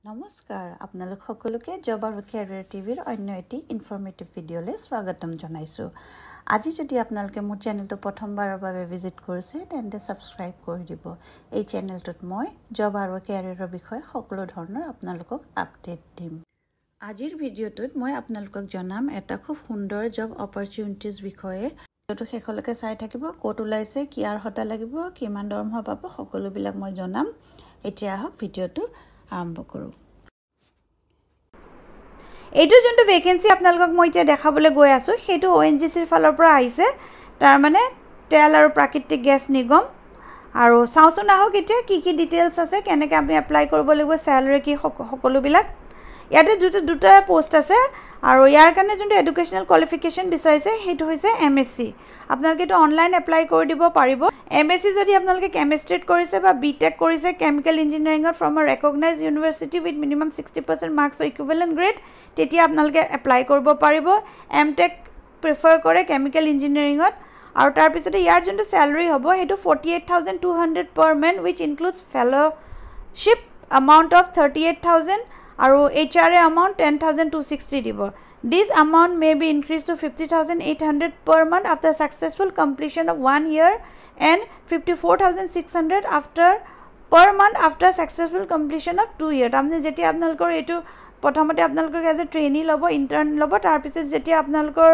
নমস্কাৰ আপোনালোক সকলোকে জব আৰু কেৰিয়াৰ টিভিৰ অন্য এটি ইনফৰমেটিভ ভিডিঅ'লৈ স্বাগতম জনাইছোঁ। আজি যদি আপোনালোকে মোৰ চেনেলটো প্ৰথমবাৰৰ বাবে ভিজিট কৰিছে তেন্তে ছাবস্ক্ৰাইব কৰি দিব। এই চেনেলটোত মই জব আৰু কেৰিয়াৰৰ বিষয়ে সকলো ধৰণৰ আপোনালোকক আপডেট দিম। আজিৰ ভিডিঅ'টোত মই আপোনালোকক জনাম এটা খুব সুন্দৰ জব অপৰচুনিটিজ বিষয়ে। ভিডিঅ'টো শেষলৈকে চাই থাকিব, ক'ত ওলাইছে, কি আৰ্হতা লাগিব, কিমান দৰমহা পাব, সকলোবিলাক মই জনাম। এতিয়া আহক ভিডিঅ'টো আৰম্ভ কৰোঁ। এইটো যোনটো ভেকেন্সি আপোনালোকক মই এতিয়া দেখাবলৈ গৈ আছোঁ সেইটো ONGCৰ ফালৰ পৰা আহিছে, তাৰ মানে তেল আৰু প্ৰাকৃতিক গেছ নিগম। আৰু চাওঁচোন আহক এতিয়া কি কি ডিটেইলছ আছে, কেনেকৈ আপুনি এপ্লাই কৰিব লাগিব, চেলাৰী কি, সকলোবিলাক। ইয়াতে দুটা পোষ্ট আছে আৰু ইয়াৰ কাৰণে যোনটো এডুকেশ্যনেল কোৱালিফিকেশ্যন বিচাৰিছে সেইটো হৈছে MSc। আপোনালোকে এইটো অনলাইন এপ্লাই কৰি দিব পাৰিব। MSc যদি আপোনালোকে কেমিষ্ট্ৰিত কৰিছে বা BTech কৰিছে কেমিকেল ইঞ্জিনিয়াৰিঙত ফ্ৰম আ recognise university with minimum 60% marks equivalent grade, তেতিয়া আপোনালোকে এপ্লাই কৰিব পাৰিব। MTech প্ৰিফাৰ কৰে কেমিকেল ইঞ্জিনিয়াৰিঙত। আৰু তাৰপিছতে ইয়াৰ যোনটো চেলাৰী হ'ব সেইটো 48,200 per month wish includes fellowship amount of 38,000 আৰু HRA এমাউণ্ট 10,260 দিব। This amount may be increased to 50,800 per month after successful completion of 1 year and 54,600 per month after successful completion of 2 years. তাৰমানে যেতিয়া আপোনালোকৰ এইটো প্ৰথমতে আপোনালোকক এজ এ ট্ৰেইনি ল'ব, intern ল'ব, তাৰপিছত যেতিয়া আপোনালোকৰ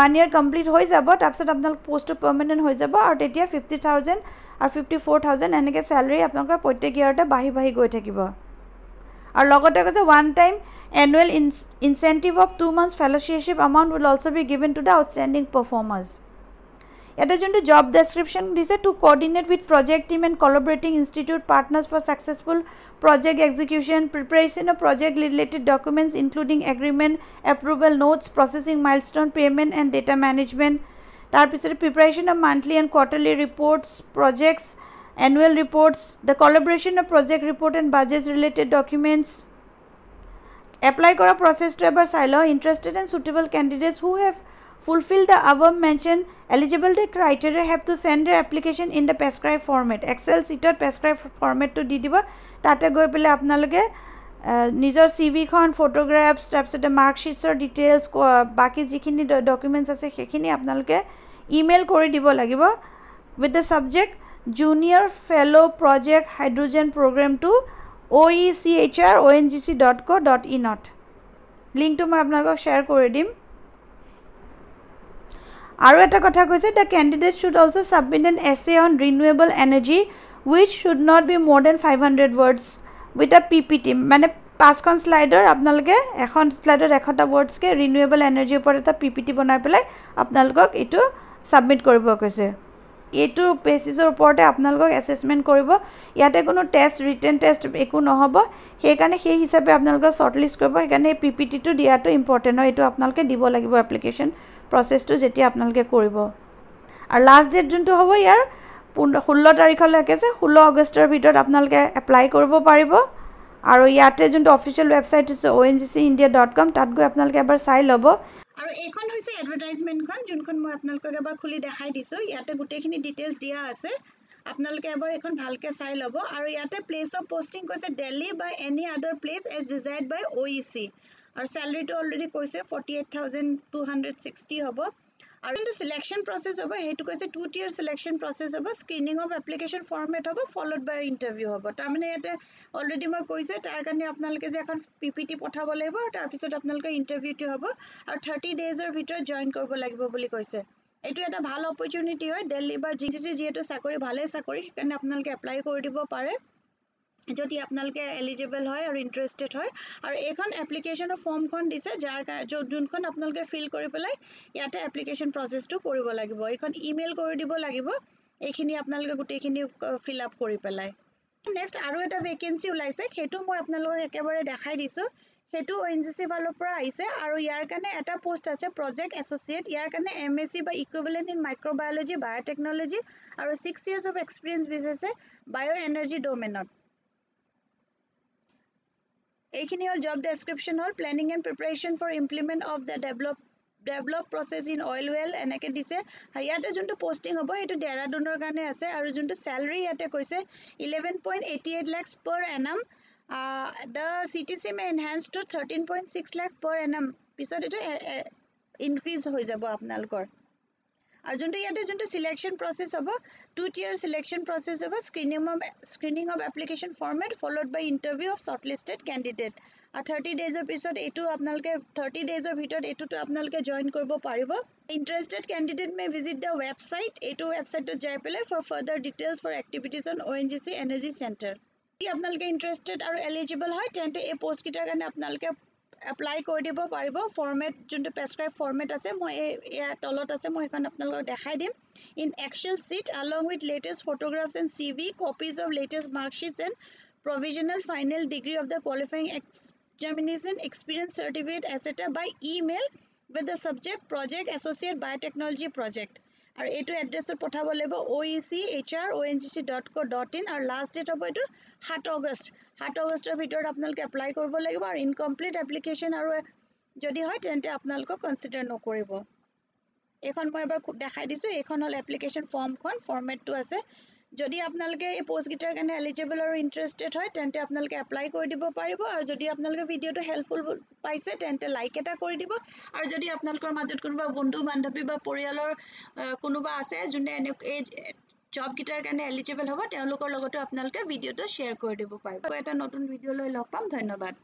1 year কমপ্লিট হৈ যাব তাৰপিছত আপোনালোক পোষ্টটো পাৰ্মানেণ্ট হৈ যাব আৰু তেতিয়া 50,000 আৰু 54,000 এনেকৈ চেলাৰী আপোনালোকৰ প্ৰত্যেক ইয়াৰতে বাঢ়ি গৈ থাকিব। আৰু লগতে কৈছে one time annual incentive of 2 months fellowship amount will also' be given to the outstanding performers. ইয়াতে যোনটো জব ডেছক্ৰিপশ্যন দিছে, to coordinate with project team and collaborating institute partners for successful project execution, preparation of project related documents including agreement, approval notes, processing milestone payment and data management. Tarpisore preparation of monthly and quarterly reports, projects, annual reports, the collaboration of project report and budgets related documents. Apply kora process to ever silo interested and suitable candidates who have fulfilled the above mentioned eligibility criteria have to send their application in the prescribed format. Excel sheetot prescribed format to di diba, তাতে গৈ পেলাই আপোনালোকে নিজৰ CVখন, photographs, তাৰপিছতে মাৰ্কশ্বিটছৰ details, বাকী যিখিনি documents আছে সেইখিনি আপোনালোকে ইমেইল কৰি দিব লাগিব with the subject junior fellow' project hydrogen programme to oechr@ongc.co.in। লিংকটো মই আপোনালোকক শ্বেয়াৰ কৰি দিম। আৰু এটা কথা কৈছে, the candidate should also' submit N essay on renewable energy which should not be more than 500 words with a PPT। মানে 5খন শ্লাইডৰ আপোনালোকে এখন শ্লাইডত 100টা ৱৰ্ডছকৈ ৰিনিউৱেবল এনাৰ্জিৰ ওপৰত এটা PPT বনাই পেলাই আপোনালোকক এইটো ছাবমিট কৰিব কৈছে। এইটো বেচিছৰ ওপৰতে আপোনালোকক এছেছমেণ্ট কৰিব। ইয়াতে কোনো টেষ্ট, ৰিটেন টেষ্ট একো নহ'ব, সেইকাৰণে সেই হিচাপে আপোনালোকক শ্বৰ্টলিষ্ট কৰিব। সেইকাৰণে এই PPTটো দিয়াটো ইম্পৰ্টেণ্ট হয়, এইটো আপোনালোকে দিব লাগিব এপ্লিকেশ্যন প্ৰচেছটো যেতিয়া আপোনালোকে কৰিব। আৰু লাষ্ট ডেট যোনটো হ'ব ইয়াৰ 16 তাৰিখলৈকে আছে, 16 আগষ্টৰ ভিতৰত আপোনালোকে এপ্লাই কৰিব পাৰিব। আৰু ইয়াতে যোনটো অফিচিয়েল ৱেবছাইট হৈছে ONGCindia.com, তাত গৈ আপোনালোকে এবাৰ চাই ল'ব। আৰু এইখন হৈছে এডভাৰটাইজমেণ্টখন, যোনখন মই আপোনালোকক এবাৰ খুলি দেখাই দিছোঁ। ইয়াতে গোটেইখিনি ডিটেইলছ দিয়া আছে, আপোনালোকে এবাৰ এইখন ভালকৈ চাই ল'ব। আৰু ইয়াতে প্লেচ অফ পষ্টিং কৈছে দিল্লী বা any other place as desired by OEC। আৰু চেলাৰীটো অলৰেডি কৈছে 48,260 হ'ব। আৰু যোনটো চিলেকশ্যন প্ৰচেছ হ'ব সেইটো কৈছে 2 tier চিলেকশ্যন প্ৰচেছ হ'ব। স্ক্ৰিনিং অফ এপ্লিকেশ্যন ফৰ্মেট হ'ব, ফলোড বাই ইণ্টাৰভিউ হ'ব। তাৰমানে ইয়াতে অলৰেডি মই কৈছোঁ, তাৰ কাৰণে আপোনালোকে যে এখন PPT পঠাব লাগিব আৰু তাৰপিছত আপোনালোকৰ ইণ্টাৰভিউটো হ'ব আৰু 30 daysৰ ভিতৰত জইন কৰিব লাগিব বুলি কৈছে। এইটো এটা ভাল অপৰচুনিটি হয়। দিল্লী বা GCC যিহেতু চাকৰি, ভালেই চাকৰি, সেইকাৰণে আপোনালোকে এপ্লাই কৰি দিব পাৰে যদি আপোনালোকে এলিজিবল হয় আৰু ইণ্টাৰেষ্টেড হয়। আৰু এইখন এপ্লিকেশ্যনৰ ফৰ্মখন দিছে, যোনখন আপোনালোকে ফিল কৰি পেলাই ইয়াতে এপ্লিকেশ্যন প্ৰচেছটো কৰিব লাগিব। এইখন ইমেইল কৰি দিব লাগিব, এইখিনি আপোনালোকে গোটেইখিনি ফিল আপ কৰি পেলাই। নেক্সট আৰু এটা ভেকেঞ্চি ওলাইছে, সেইটো মই আপোনালোকক একেবাৰে দেখাই দিছোঁ। সেইটো ONGC ফালৰ পৰা আহিছে আৰু ইয়াৰ কাৰণে এটা পোষ্ট আছে প্ৰজেক্ট এছ'চিয়েট। ইয়াৰ কাৰণে MSc বা ইকুইভেলেণ্ট ইন মাইক্ৰ'বায়'লজি, বায়'টেকনলজি আৰু 6 years অফ এক্সপিৰিয়েঞ্চ বিচাৰিছে বায়' এনাৰ্জি ডমেইনত। এইখিনি হ'ল জব ডেছক্ৰিপশ্যন, হ'ল planning and preparation for implement of the develop process in oil well এনেকৈ দিছে। আৰু ইয়াতে যোনটো পষ্টিং হ'ব সেইটো ডেৰাডুনৰ কাৰণে আছে। আৰু যোনটো চেলাৰী ইয়াতে কৈছে 11.88 lakhs per annum The CTC may enhance to 13.6 lakh per annum. পিছত এটো increase হৈ যাব আপোনালোকৰ আৰু যোনটো ইয়াতে যোনটো সিলেকশন প্ৰসেস হ'ব 2-tier সিলেকশন প্ৰসেস হ'ব screening of application format followed by interview of shortlisted candidate আৰু 30 days পিছত এটো আপোনালোকে 30 days ভিতৰত এটোটো আপোনালোকে জয়েন কৰিব পাৰিব interested candidate may visit the website এটো website যাই পেলাই for further details for activities on ONGC Energy Center যদি আপোনালোকে ইন্টারেস্টেড আৰু এলিজিবল হয় তেন্তে এই পোষ্ট কিটাৰ কাৰণে আপোনালোকে এপ্লাই কৰি দিব পাৰিব ফৰমেট যোনটো প্ৰেসক্ৰাইব ফৰমেট আছে মই এই তলত আছে মই এখন আপোনালোকক দেখাই দিম in Excel sheet along with latest photographs and CV copies of latest mark sheets and provisional final degree of the qualifying examination experience certificate etc by email with the subject project associate biotechnology project আৰু এটো এড্ৰেছত পঠাব লাগিব oechr.ongc.co.in আৰু last date হ'ব এটো 7 আগষ্টৰ ভিতৰত আপোনালোকে এপ্লাই কৰিব লাগিব আৰু ইনকমপ্লিট এপ্লিকেশন আৰু যদি হয় তেন্তে আপোনালোকক কনসিডাৰ নকৰিব এখন মই এবাৰ দেখাই দিছো এখন হল এপ্লিকেশন ফৰ্মখন ফৰমেটটো আছে যদি আপোনালোকে এই পোষ্ট গিটাৰ কাৰণে এলিজিবল আৰু ইন্টাৰেস্টেড হয় তেন্তে আপোনালোকে এপ্লাই কৰি দিব পাৰিব আৰু যদি আপোনালোকে ভিডিওটো হেল্পফুল পাইছে তেন্তে লাইক এটা কৰি দিব আৰু যদি আপোনালোকৰ মাজত কোনোবা বন্ধু বান্ধৱী বা পৰিয়ালৰ কোনোবা আছে যোনে এই জব গিটাৰ কাৰণে এলিজিবল হ'ব তেওঁলোকৰ লগতো আপোনালোকে ভিডিওটো শেয়াৰ কৰি দিব পাৰিব এটা নতুন ভিডিও লৈ লগ পাম ধন্যবাদ